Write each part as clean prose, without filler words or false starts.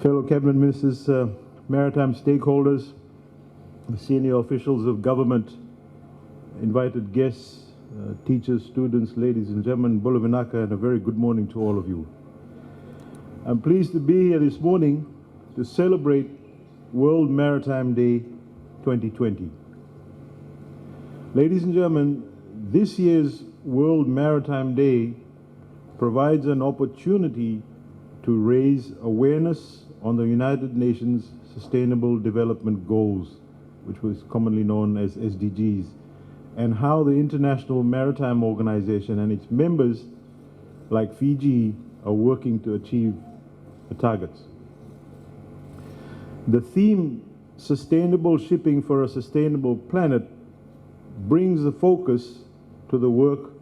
fellow cabinet ministers, maritime stakeholders, senior officials of government, invited guests, teachers, students, ladies and gentlemen, Bula Vinaka, and a very good morning to all of you. I'm pleased to be here this morning to celebrate World Maritime Day 2020. Ladies and gentlemen, this year's World Maritime Day provides an opportunity to raise awareness on the United Nations Sustainable Development Goals, which was commonly known as SDGs, and how the International Maritime Organization and its members, like Fiji, are working to achieve the targets. The theme, Sustainable Shipping for a Sustainable Planet, brings the focus to the work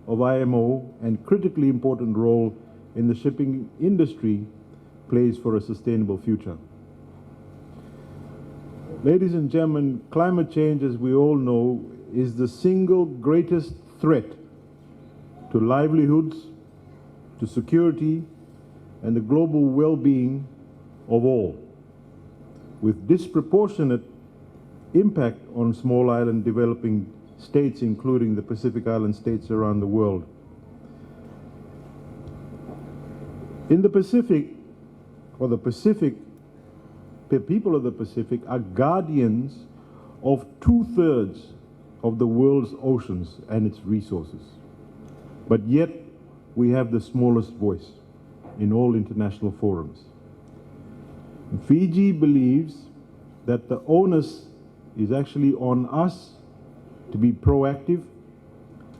of IMO and critically important role in the shipping industry plays for a sustainable future. Ladies and gentlemen, climate change, as we all know, is the single greatest threat to livelihoods, to security, and the global well-being of all, with disproportionate impact on small island developing states, including the Pacific Island states around the world. In the Pacific, the people of the Pacific are guardians of 2/3 of the world's oceans and its resources. But yet, we have the smallest voice in all international forums. Fiji believes that the onus is actually on us to be proactive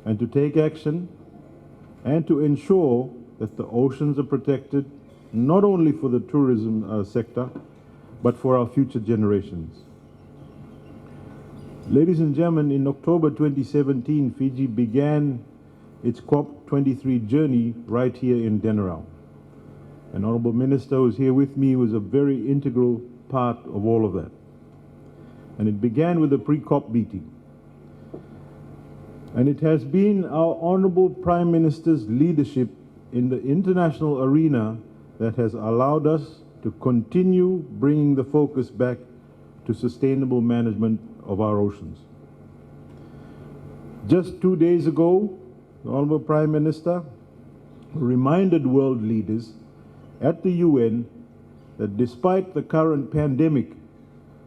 and to take action and to ensure that the oceans are protected, not only for the tourism sector, but for our future generations. Ladies and gentlemen, in October 2017, Fiji began its COP23 journey right here in Denarau. An honorable minister who's here with me was a very integral part of all of that. And it began with a pre-COP meeting. And it has been our honorable Prime Minister's leadership in the international arena that has allowed us to continue bringing the focus back to sustainable management of our oceans. Just 2 days ago, the Honorable Prime Minister reminded world leaders at the UN that despite the current pandemic,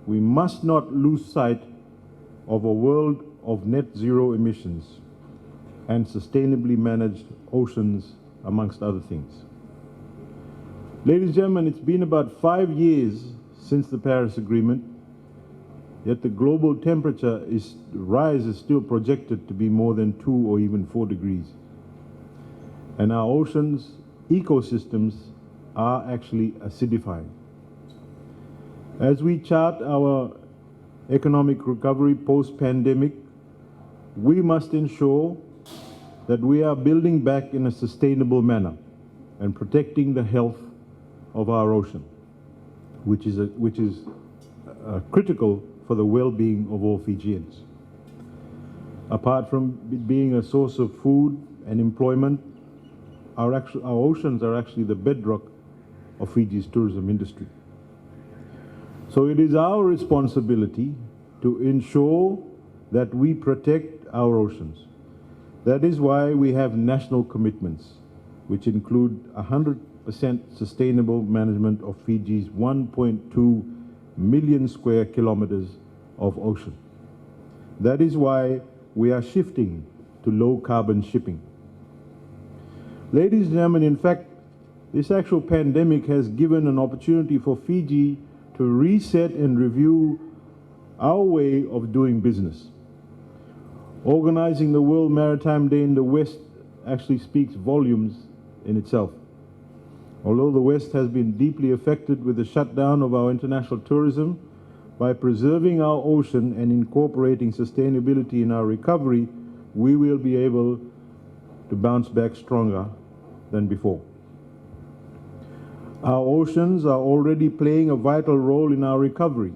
we must not lose sight of a world of net zero emissions and sustainably managed oceans, amongst other things. Ladies and gentlemen, it's been about 5 years since the Paris Agreement, yet the global temperature rise is still projected to be more than 2 or even 4 degrees. And our oceans, ecosystems, are actually acidifying. As we chart our economic recovery post-pandemic, we must ensure that we are building back in a sustainable manner and protecting the health of our ocean, which is critical for the well-being of all Fijians. Apart from being a source of food and employment, our oceans are actually the bedrock of Fiji's tourism industry. So it is our responsibility to ensure that we protect our oceans. That is why we have national commitments, which include 100% sustainable management of Fiji's 1.2 million square kilometers of ocean. That is why we are shifting to low carbon shipping. Ladies and gentlemen, in fact, this actual pandemic has given an opportunity for Fiji to reset and review our way of doing business. Organizing the World Maritime Day in the West actually speaks volumes in itself. Although the West has been deeply affected with the shutdown of our international tourism, by preserving our ocean and incorporating sustainability in our recovery, we will be able to bounce back stronger than before. Our oceans are already playing a vital role in our recovery.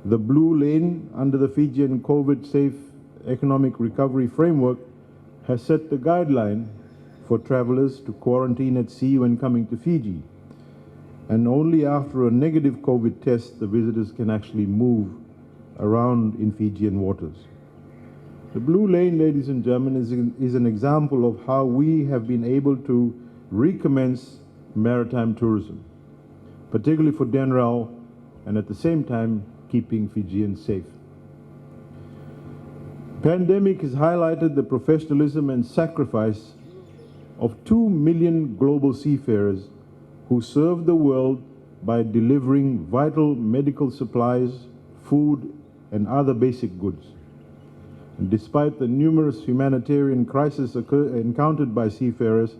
The blue lane under the Fijian COVID-safe economic recovery framework has set the guideline for travelers to quarantine at sea when coming to Fiji. and only after a negative COVID test the visitors can actually move around in Fijian waters. The Blue Lane, ladies and gentlemen, is an example of how we have been able to recommence maritime tourism, particularly for Denarau, and at the same time keeping Fijians safe. Pandemic has highlighted the professionalism and sacrifice of 2 million global seafarers who serve the world by delivering vital medical supplies, food, and other basic goods. And despite the numerous humanitarian crises encountered by seafarers,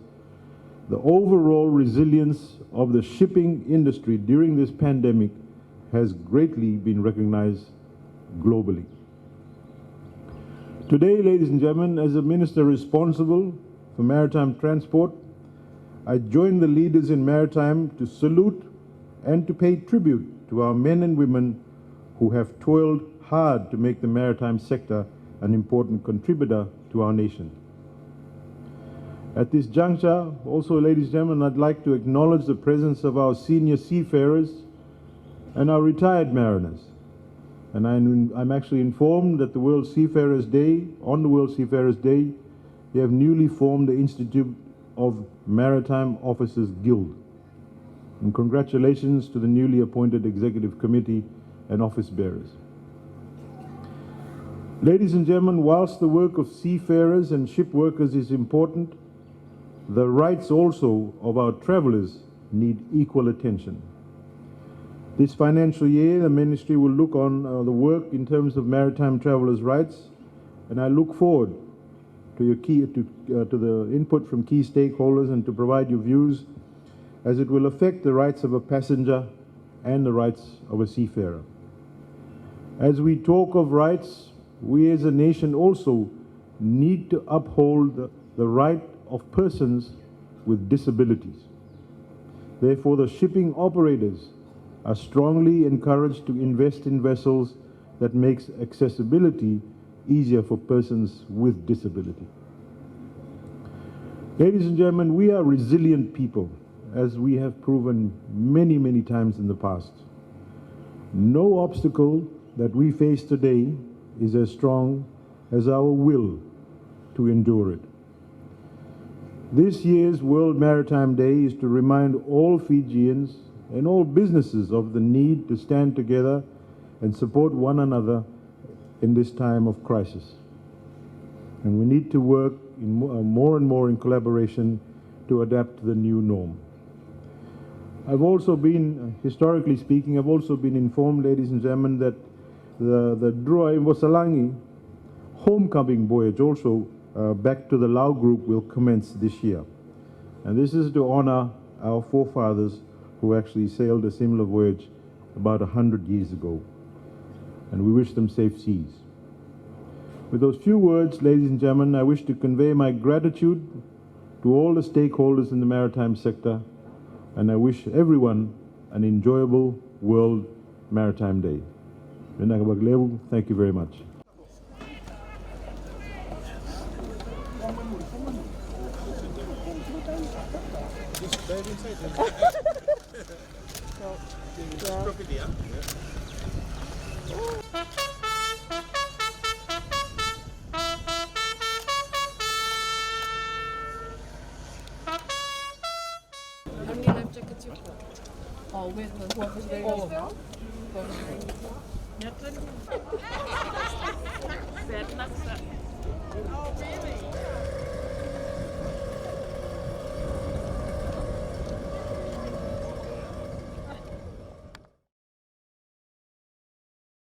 the overall resilience of the shipping industry during this pandemic has greatly been recognized globally. Today, ladies and gentlemen, as a minister responsible for maritime transport, I join the leaders in maritime to salute and to pay tribute to our men and women who have toiled hard to make the maritime sector an important contributor to our nation. At this juncture, also, ladies and gentlemen, I'd like to acknowledge the presence of our senior seafarers and our retired mariners. And I'm actually informed that on the World Seafarers Day, we have newly formed the Institute of Maritime Officers Guild. And congratulations to the newly appointed Executive Committee and office bearers. Ladies and gentlemen, whilst the work of seafarers and ship workers is important, the rights also of our travelers need equal attention. This financial year, the ministry will look on the work in terms of maritime travelers' rights, and I look forward to the input from key stakeholders and to provide your views, as it will affect the rights of a passenger and the rights of a seafarer. As we talk of rights, we as a nation also need to uphold the right of persons with disabilities. Therefore, the shipping operators are strongly encouraged to invest in vessels that makes accessibility easier for persons with disability. Ladies and gentlemen, we are resilient people, as we have proven many, many times in the past. No obstacle that we face today is as strong as our will to endure it. This year's World Maritime Day is to remind all Fijians and all businesses of the need to stand together and support one another in this time of crisis. And we need to work more and more in collaboration to adapt to the new norm. I've also been, historically speaking, I've also been informed, ladies and gentlemen, that the Droi Vosalangi homecoming voyage also back to the Lao group will commence this year. And this is to honor our forefathers who actually sailed a similar voyage about 100 years ago. And we wish them safe seas. With those few words, ladies and gentlemen, I wish to convey my gratitude to all the stakeholders in the maritime sector, and I wish everyone an enjoyable World Maritime Day. Thank you very much. Oh, really?